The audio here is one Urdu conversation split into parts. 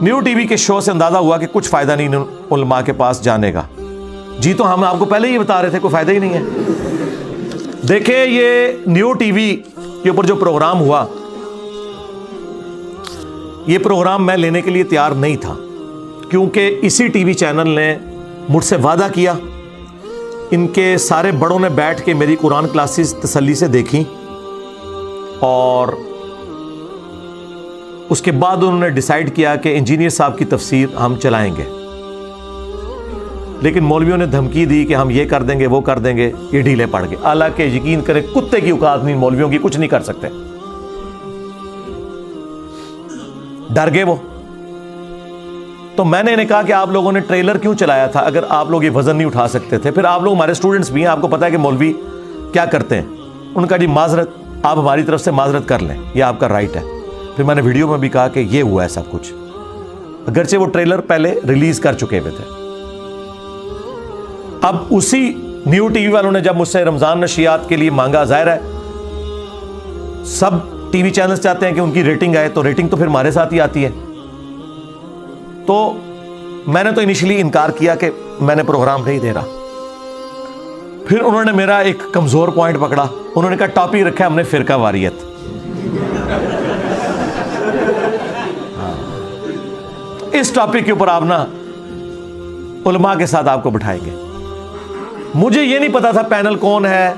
نیو ٹی وی کے شو سے اندازہ ہوا کہ کچھ فائدہ نہیں علماء کے پاس جانے کا. جی تو ہم آپ کو پہلے ہی بتا رہے تھے کوئی فائدہ ہی نہیں ہے. دیکھیں یہ نیو ٹی وی کے اوپر جو پروگرام ہوا, یہ پروگرام میں لینے کے لیے تیار نہیں تھا, کیونکہ اسی ٹی وی چینل نے مجھ سے وعدہ کیا. ان کے سارے بڑوں نے بیٹھ کے میری قرآن کلاسز تسلی سے دیکھیں, اور اس کے بعد انہوں نے ڈیسائیڈ کیا کہ انجینئر صاحب کی تفسیر ہم چلائیں گے. لیکن مولویوں نے دھمکی دی کہ ہم یہ کر دیں گے وہ کر دیں گے, یہ ڈھیلے پڑ گئے. حالانکہ یقین کریں کتے کی اوقات نہیں مولویوں کی, کچھ نہیں کر سکتے, ڈر گئے وہ. تو میں نے انہیں کہا کہ آپ لوگوں نے ٹریلر کیوں چلایا تھا اگر آپ لوگ یہ وزن نہیں اٹھا سکتے تھے؟ پھر آپ لوگ ہمارے اسٹوڈنٹس بھی ہیں, آپ کو پتا ہے کہ مولوی کیا کرتے ہیں. ان کا جی معذرت, آپ ہماری طرف سے معذرت کر لیں, یہ آپ کا رائٹ ہے. پھر میں نے ویڈیو میں بھی کہا کہ یہ ہوا ہے سب کچھ, اگرچہ وہ ٹریلر پہلے ریلیز کر چکے ہوئے تھے. اب اسی نیو ٹی وی والوں نے جب مجھ سے رمضان نشریات کے لیے مانگا, ظاہر ہے سب ٹی وی چینلز چاہتے ہیں کہ ان کی ریٹنگ آئے, تو ریٹنگ تو پھر ہمارے ساتھ ہی آتی ہے. تو میں نے تو انیشلی انکار کیا کہ میں نے پروگرام نہیں دے رہا. پھر انہوں نے میرا ایک کمزور پوائنٹ پکڑا, انہوں نے کہا ٹاپک رکھا ہے ہم نے فرقہ واریت. اس ٹاپک کے اوپر آپ نا علماء کے ساتھ آپ کو بٹھائیں گے. مجھے یہ نہیں پتا تھا پینل کون ہے,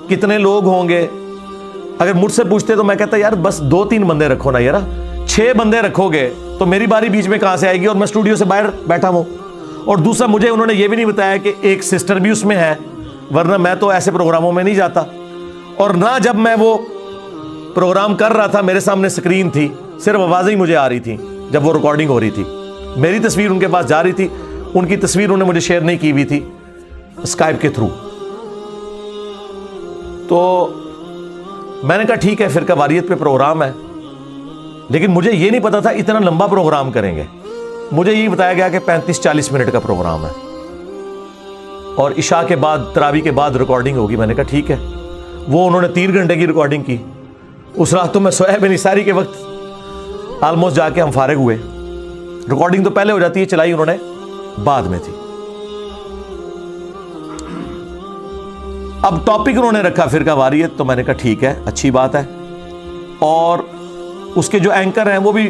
کتنے لوگ ہوں گے. اگر مجھ سے پوچھتے تو میں کہتا یار بس 2-3 بندے رکھو نا یار, 6 بندے رکھو گے تو میری باری بیچ میں کہاں سے آئے گی, اور میں اسٹوڈیو سے باہر بیٹھا ہوں. اور دوسرا مجھے انہوں نے یہ بھی نہیں بتایا کہ ایک سسٹر بھی اس میں ہے, ورنہ میں تو ایسے پروگراموں میں نہیں جاتا. اور نہ جب میں وہ پروگرام کر رہا تھا میرے سامنے سکرین تھی, صرف آوازیں ہی مجھے آ رہی تھیں جب وہ ریکارڈنگ ہو رہی تھی. میری تصویر ان کے پاس جا رہی تھی, ان کی تصویر انہوں نے مجھے شیئر نہیں کی ہوئی تھی اسکائپ کے تھرو. تو میں نے کہا ٹھیک ہے فرقہ واریت پہ پروگرام ہے, لیکن مجھے یہ نہیں پتا تھا اتنا لمبا پروگرام کریں گے. مجھے یہ بتایا گیا کہ 35-40 منٹ کا پروگرام ہے, اور عشاء کے بعد تراویح کے بعد ریکارڈنگ ہوگی. میں نے کہا ٹھیک ہے. وہ انہوں نے 3 گھنٹے کی ریکارڈنگ کی. اس رات تو میں سویا بھی نہیں, ساری کے وقت آلموسٹ جا کے ہم فارغ ہوئے. ریکارڈنگ تو پہلے ہو جاتی ہے, چلائی انہوں نے بعد میں تھی. اب ٹاپک انہوں نے رکھا فرقہ واریت, تو میں نے کہا ٹھیک ہے اچھی بات ہے. اور اس کے جو اینکر ہیں وہ بھی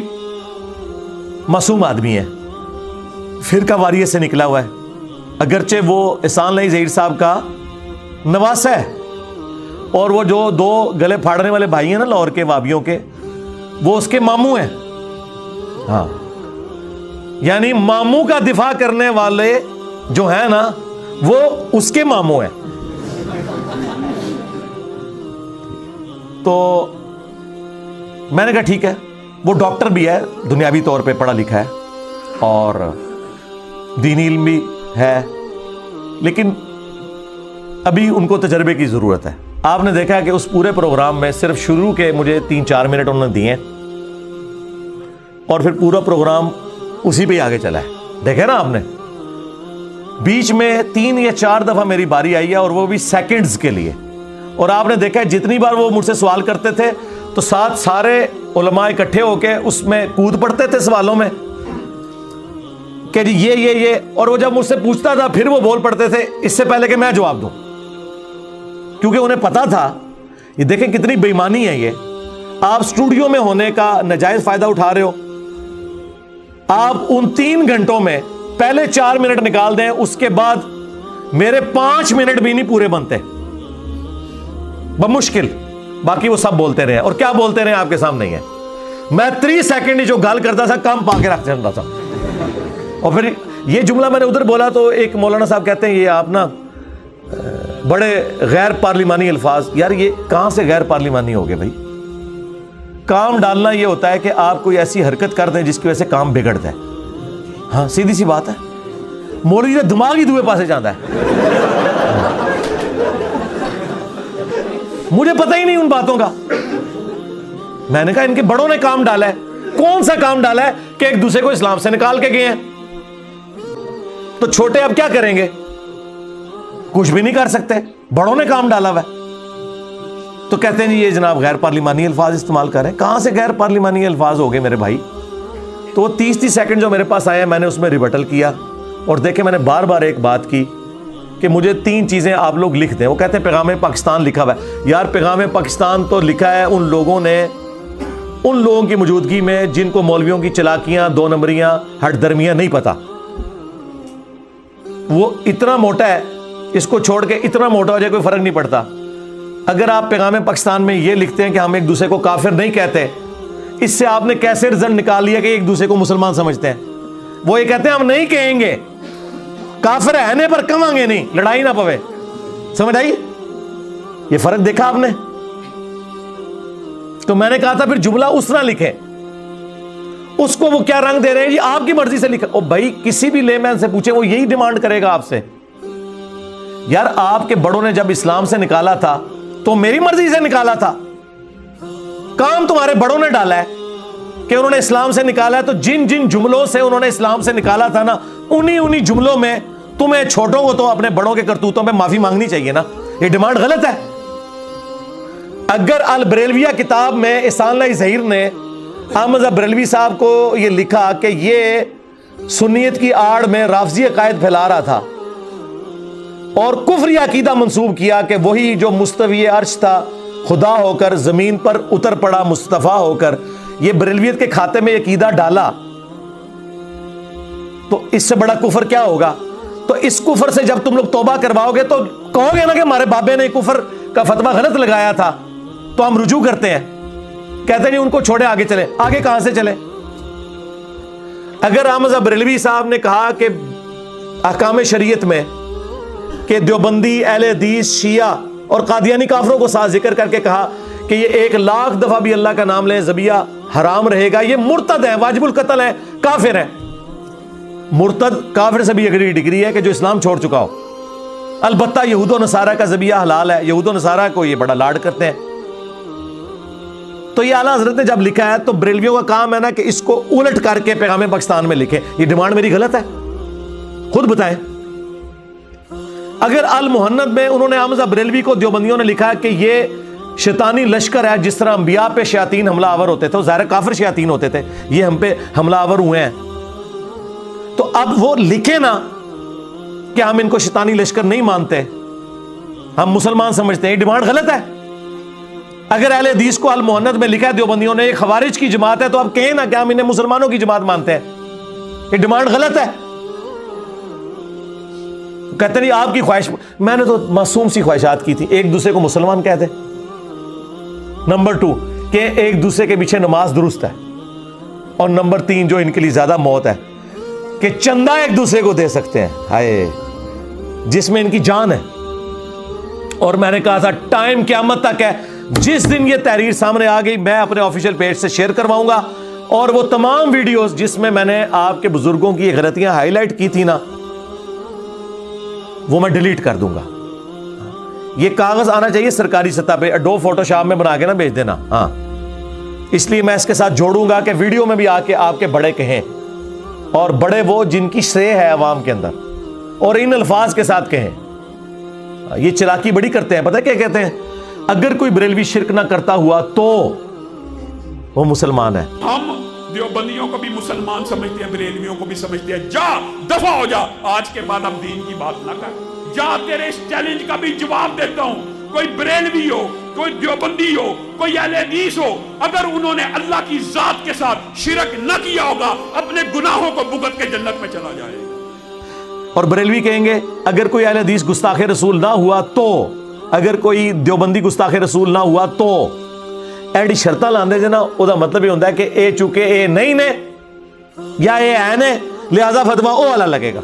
معصوم آدمی ہے, فرقہ واریت سے نکلا ہوا ہے. اگرچہ وہ احسان اللہ ظہیر صاحب کا نواسہ ہے, اور وہ جو 2 گلے پھاڑنے والے بھائی ہیں نا لاہور کے وابیوں کے, وہ اس کے ماموں ہیں. ہاں, یعنی ماموں کا دفاع کرنے والے جو ہیں نا وہ اس کے ماموں ہیں. تو میں نے کہا ٹھیک ہے. وہ ڈاکٹر بھی ہے, دنیاوی طور پہ پڑھا لکھا ہے, اور دینی علم بھی ہے, لیکن ابھی ان کو تجربے کی ضرورت ہے. آپ نے دیکھا کہ اس پورے پروگرام میں صرف شروع کے مجھے 3-4 منٹ انہوں نے دیے, اور پھر پورا پروگرام اسی پہ آگے چلا ہے. دیکھے نا آپ نے, بیچ میں 3 یا 4 دفعہ میری باری آئی ہے, اور وہ بھی سیکنڈز کے لیے. اور آپ نے دیکھا جتنی بار وہ مجھ سے سوال کرتے تھے تو ساتھ سارے علماء اکٹھے ہو کے اس میں کود پڑتے تھے سوالوں میں کہ جی یہ, اور وہ جب مجھ سے پوچھتا تھا پھر وہ بول پڑتے تھے اس سے پہلے کہ میں جواب دوں, کیونکہ انہیں پتا تھا. یہ دیکھیں کتنی بے ایمانی ہے یہ. آپ اسٹوڈیو میں ہونے کا ناجائز فائدہ اٹھا رہے ہو. آپ ان 3 گھنٹوں میں پہلے 4 منٹ نکال دیں, اس کے بعد میرے 5 منٹ بھی نہیں پورے بنتے بمشکل. باقی وہ سب بولتے رہے, اور کیا بولتے رہے آپ کے سامنے ہی ہے. میں 3 سیکنڈ جو گال کرتا تھا کام پا کے رکھ دیتا تھا. اور پھر یہ جملہ میں نے ادھر بولا تو ایک مولانا صاحب کہتے ہیں یہ آپ نا بڑے غیر پارلیمانی الفاظ. یار یہ کہاں سے غیر پارلیمانی ہو گئے بھائی؟ کام ڈالنا یہ ہوتا ہے کہ آپ کوئی ایسی حرکت کر دیں جس کی وجہ سے کام بگڑ جائے. ہاں سیدھی سی بات ہے. مولوی کا دماغ ہی دوسرے پاسے جاتا ہے. مجھے پتہ ہی نہیں ان باتوں کا. میں نے کہا ان کے بڑوں نے کام ڈالا ہے. کون سا کام ڈالا ہے کہ ایک دوسرے کو اسلام سے نکال کے گئے ہیں؟ تو چھوٹے اب کیا کریں گے؟ کچھ بھی نہیں کر سکتے. بڑوں نے کام ڈالا ہوا ہے. تو کہتے ہیں جی یہ جناب غیر پارلیمانی الفاظ استعمال کریں. کہاں سے غیر پارلیمانی الفاظ ہو گئے میرے بھائی؟ تو وہ 30 سیکنڈ جو میرے پاس آئے ہیں میں نے اس میں ریبٹل کیا. اور دیکھیں میں نے بار بار ایک بات کی کہ مجھے 3 چیزیں آپ لوگ لکھ دیں. وہ کہتے ہیں پیغام پاکستان لکھا ہوا ہے. یار پیغام پاکستان تو لکھا ہے ان لوگوں کی موجودگی میں جن کو مولویوں کی چلاکیاں، 2 نمبریاں، ہٹ درمیاں نہیں پتا. وہ اتنا موٹا ہے، اس کو چھوڑ کے اتنا موٹا ہو جائے کوئی فرق نہیں پڑتا. اگر آپ پیغام پاکستان میں یہ لکھتے ہیں کہ ہم ایک دوسرے کو کافر نہیں کہتے، اس سے آپ نے کیسے رزلٹ نکال لیا کہ ایک دوسرے کو مسلمان سمجھتے ہیں؟ وہ یہ کہتے ہیں ہم نہیں کہیں گے، کافر ہے پر کماں گے نہیں، لڑائی نہ پوے. سمجھ آئی؟ یہ فرق دیکھا آپ نے؟ تو میں نے کہا تھا پھر جملہ اس طرح لکھے. اس کو وہ کیا رنگ دے رہے ہیں جی آپ کی مرضی سے لکھا. او بھائی کسی بھی لے مین سے پوچھے وہ یہی ڈیمانڈ کرے گا آپ سے. یار آپ کے بڑوں نے جب اسلام سے نکالا تھا تو میری مرضی سے نکالا تھا. کام تمہارے بڑوں نے ڈالا ہے کہ انہوں نے اسلام سے نکالا ہے. تو جن جن جملوں سے انہوں نے اسلام سے نکالا تھا نا، انہی جملوں میں تمہیں چھوٹوں کو تو اپنے بڑوں کے کرتوتوں میں معافی مانگنی چاہیے نا. یہ ڈیمانڈ غلط ہے. اگر البریلویہ کتاب میں احسان اللہ ظہیر نے احمد بریلوی صاحب کو یہ لکھا کہ یہ سنیت کی آڑ میں رافضی عقائد پھیلا رہا تھا اور کفری عقیدہ منسوب کیا کہ وہی جو مستوی عرش تھا خدا ہو کر زمین پر اتر پڑا مصطفیٰ ہو کر، یہ بریلویت کے کھاتے میں عقیدہ ڈالا، تو اس سے بڑا کفر کیا ہوگا؟ تو اس کفر سے جب تم لوگ توبہ کرواؤ گے تو کہو گے نا کہ ہمارے بابے نے کفر کا فتویٰ غلط لگایا تھا، تو ہم رجوع کرتے ہیں. کہتے نہیں ان کو چھوڑے آگے چلے. آگے کہاں سے چلے؟ اگر احمد بریلوی صاحب نے کہا کہ احکام شریعت میں کہ دیوبندی، اہل حدیث، شیعہ اور قادیانی کافروں کو ساتھ ذکر کر کے کہا کہ یہ 1,00,000 دفعہ بھی اللہ کا نام لیں ذبیحہ حرام رہے گا، یہ مرتد ہے، واجب القتل ہے، کافر ہے. مرتد کافر سے بھی اگلی ڈگری ہے کہ جو اسلام چھوڑ چکا ہو. البتہ یہود و نصارہ کا ذبیحہ حلال ہے، یہود و نصارہ کو یہ بڑا لاڈ کرتے ہیں. تو یہ اعلیٰ حضرت نے جب لکھا ہے تو بریلویوں کا کام ہے نا کہ اس کو الٹ کر کے پیغام پاکستان میں لکھیں. یہ ڈیمانڈ میری غلط ہے؟ خود بتائیں. اگر المہند میں انہوں نے احمد بریلوی کو دیوبندیوں نے لکھا کہ یہ شیطانی لشکر ہے، جس طرح انبیاء پہ شیاطین حملہ آور ہوتے تھے، ظاہر کافر شیاطین ہوتے تھے، یہ ہم پہ حملہ آور ہوئے ہیں، تو اب وہ لکھے نا کہ ہم ان کو شیطانی لشکر نہیں مانتے، ہم مسلمان سمجھتے ہیں. یہ ڈیمانڈ غلط ہے. اگر اہل حدیث کو المہند میں لکھا ہے دیوبندیوں نے یہ خوارج کی جماعت ہے، تو اب کہیں نا کہ ہم انہیں مسلمانوں کی جماعت مانتے ہیں. یہ ڈیمانڈ غلط ہے. کہتے نہیں آپ کی خواہش، میں نے تو معصوم سی خواہشات کی تھی. ایک دوسرے کو مسلمان کہہ دے. نمبر 2 کہ ایک دوسرے کے پیچھے نماز درست ہے. اور نمبر 3 جو ان کے لیے زیادہ موت ہے کہ چندہ ایک دوسرے کو دے سکتے ہیں، ہائے، جس میں ان کی جان ہے. اور میں نے کہا تھا ٹائم قیامت تک ہے. جس دن یہ تحریر سامنے آ گئی میں اپنے آفیشیل پیج سے شیئر کرواؤں گا، اور وہ تمام ویڈیوز جس میں نے آپ کے بزرگوں کی غلطیاں ہائی لائٹ کی تھی نا، وہ میں ڈیلیٹ کر دوں گا. یہ کاغذ آنا چاہیے سرکاری سطح پہ، ایڈوب فوٹو شاپ میں بنا کے نا بھیج دینا. ہاں، اس لیے میں اس کے ساتھ جوڑوں گا کہ ویڈیو میں بھی آ کے آپ کے بڑے کہیں، اور بڑے وہ جن کی شے ہے عوام کے اندر، اور ان الفاظ کے ساتھ کہیں. یہ چلاکی بڑی کرتے ہیں. پتہ کیا کہتے ہیں؟ اگر کوئی بریلوی شرک نہ کرتا ہوا تو وہ مسلمان ہے. ہم دیوبندیوں کو بھی مسلمان سمجھتے ہیں، بریلویوں کو بھی سمجھتے ہیں. جا دفع ہو جا، آج کے بعد اب دین کی بات نہ کر. جا، تیرے اس چیلنج کا بھی جواب دیتا ہوں. کوئی بریلوی ہو، کوئی دیوبندی ہو، کوئی اہل حدیث ہو، اگر انہوں نے اللہ کی ذات کے ساتھ شرک نہ کیا ہوگا، اپنے گناہوں کو بھگت کے جنت میں چلا جائے گا. اور بریلوی کہیں گے اگر کوئی اہل حدیث گستاخ رسول نہ ہوا تو، اگر کوئی دیوبندی گستاخ رسول نہ ہوا تو، ایڈی شرطاں لاندے جنا. او دا مطلب یہ ہوتا ہے کہ اے چونکہ اے نہیں نے یا اے ہے نے، لہذا فتویٰ او والا لگے گا.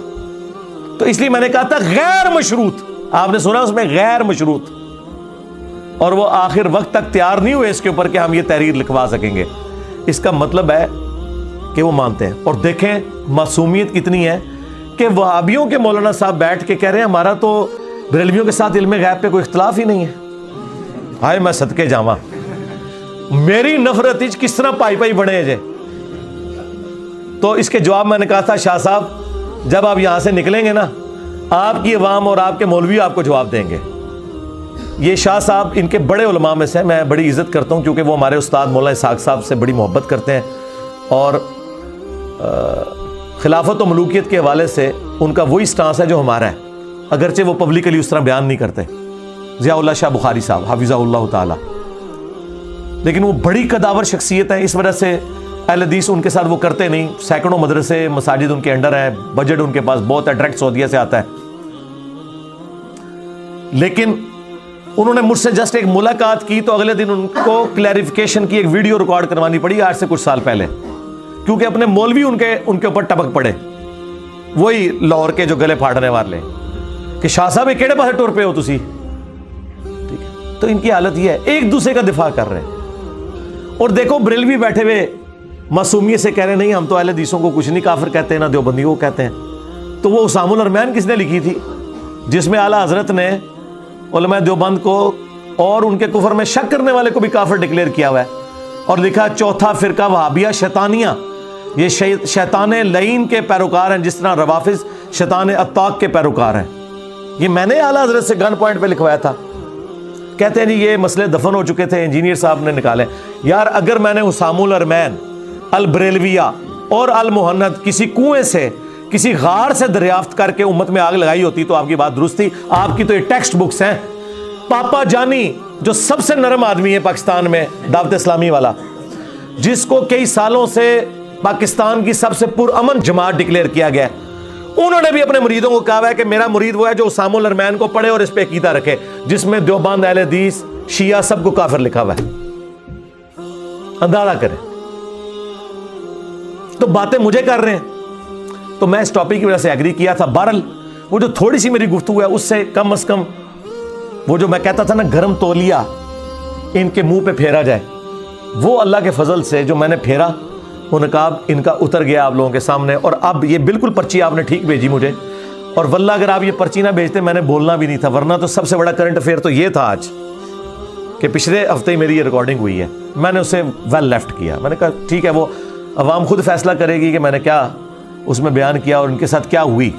تو اس لیے میں نے کہا تھا غیر مشروط. آپ نے سنا اس میں غیر مشروط، اور وہ آخر وقت تک تیار نہیں ہوئے اس کے اوپر کہ ہم یہ تحریر لکھوا سکیں گے. اس کا مطلب ہے کہ وہ مانتے ہیں. اور دیکھیں معصومیت کتنی ہے کہ وہابیوں کے مولانا صاحب بیٹھ کے کہہ رہے ہیں ہمارا تو بریلویوں کے ساتھ علم غیب پہ کوئی اختلاف ہی نہیں ہے. ہائے میں صدقے جاواں، میری نفرت کس طرح پائی پائی بڑھے جے. تو اس کے جواب میں نے کہا تھا شاہ صاحب جب آپ یہاں سے نکلیں گے نا، آپ کی عوام اور آپ کے مولوی آپ کو جواب دیں گے. یہ شاہ صاحب ان کے بڑے علماء میں سے، میں بڑی عزت کرتا ہوں کیونکہ وہ ہمارے استاد مولانا اسحاق صاحب سے بڑی محبت کرتے ہیں، اور خلافت و ملوکیت کے حوالے سے ان کا وہی سٹانس ہے جو ہمارا ہے، اگرچہ وہ پبلکلی اس طرح بیان نہیں کرتے، ضیاء اللہ شاہ بخاری صاحب حافظہ اللہ تعالی، لیکن وہ بڑی قداور شخصیت ہے، اس وجہ سے اہل حدیث ان کے ساتھ وہ کرتے نہیں، سینکڑوں مدرسے مساجد ان کے انڈر ہیں، بجٹ ان کے پاس بہت ہے، ڈائریکٹ سعودیہ سے آتا ہے، لیکن انہوں نے مجھ سے جسٹ ایک ملاقات کی تو اگلے دن ان کو کلیریفیکیشن کی ایک ویڈیو ریکارڈ کروانی پڑی آج سے کچھ سال پہلے، کیونکہ اپنے مولوی ان کے اوپر ٹپک پڑے، وہی لاہور کے جو گلے پھاڑنے والے کہ شاہ صاحب کیڑے پاسے ٹور پہ ہو تسی، ٹھیک ہے، تو ان کی حالت یہ ہے، ایک دوسرے کا دفاع کر رہے ہیں، اور دیکھو بریلوی بیٹھے ہوئے معصومیت سے کہہ رہے نہیں ہم تو اہل حدیثوں کو کچھ نہیں کافر کہتے ہیں، نہ دیوبندیوں کو کہتے ہیں، تو وہ اسام الارمین کس نے لکھی تھی جس میں اعلیٰ حضرت نے علماء دیوبند کو اور ان کے کفر میں شک کرنے والے کو بھی کافر ڈکلیئر کیا ہوا ہے، اور لکھا چوتھا فرقہ وہابیہ شیطانیہ، یہ شیطان لعین کے پیروکار ہیں، جس طرح روافظ شیطان اتاق کے پیروکار ہیں، یہ میں نے اعلیٰ حضرت سے گن پوائنٹ پہ لکھوایا تھا، کہتے ہیں جی یہ مسئلے دفن ہو چکے تھے، انجینئر صاحب نے نکالے، یار اگر میں نے اسام الارمین البریلویہ اور المہند کسی کنویں سے کسی غار سے دریافت کر کے امت میں آگ لگائی ہوتی تو آپ کی بات درست تھی، آپ کی تو یہ ٹیکسٹ بکس ہیں، پاپا جانی جو سب سے نرم آدمی ہے پاکستان میں دعوت اسلامی والا، جس کو کئی سالوں سے پاکستان کی سب سے پرامن جماعت ڈکلیئر کیا گیا ہے، انہوں نے بھی اپنے مریدوں کو کہا ہے کہ میرا مرید وہ ہے جو اسام الارمین کو پڑھے اور اس پہ عقیدہ رکھے، جس میں دیوبند اہل حدیث شیعہ سب کو کافر لکھا ہوا ہے، اندازہ کریں، تو باتیں مجھے کر رہے ہیں، تو میں اس ٹاپک کی وجہ سے ایگری کیا تھا۔ بہرحال وہ جو تھوڑی سی میری گفتگو ہے اس سے کم از کم وہ جو میں کہتا تھا نا گرم تولیہ ان کے منہ پہ پھیرا جائے، وہ اللہ کے فضل سے جو میں نے پھیرا وہ نقاب ان کا اتر گیا آپ لوگوں کے سامنے، اور اب یہ بالکل پرچی آپ نے ٹھیک بھیجی مجھے، اور واللہ اگر آپ یہ پرچی نہ بھیجتے میں نے بولنا بھی نہیں تھا، ورنہ تو سب سے بڑا کرنٹ افیئر تو یہ تھا آج کہ پچھلے ہفتے ہی میری یہ ریکارڈنگ ہوئی ہے، میں نے اسے ویل لیفٹ کیا، میں نے کہا ٹھیک ہے وہ عوام خود فیصلہ کرے گی کہ میں نے کیا اس میں بیان کیا اور ان کے ساتھ کیا ہوئی۔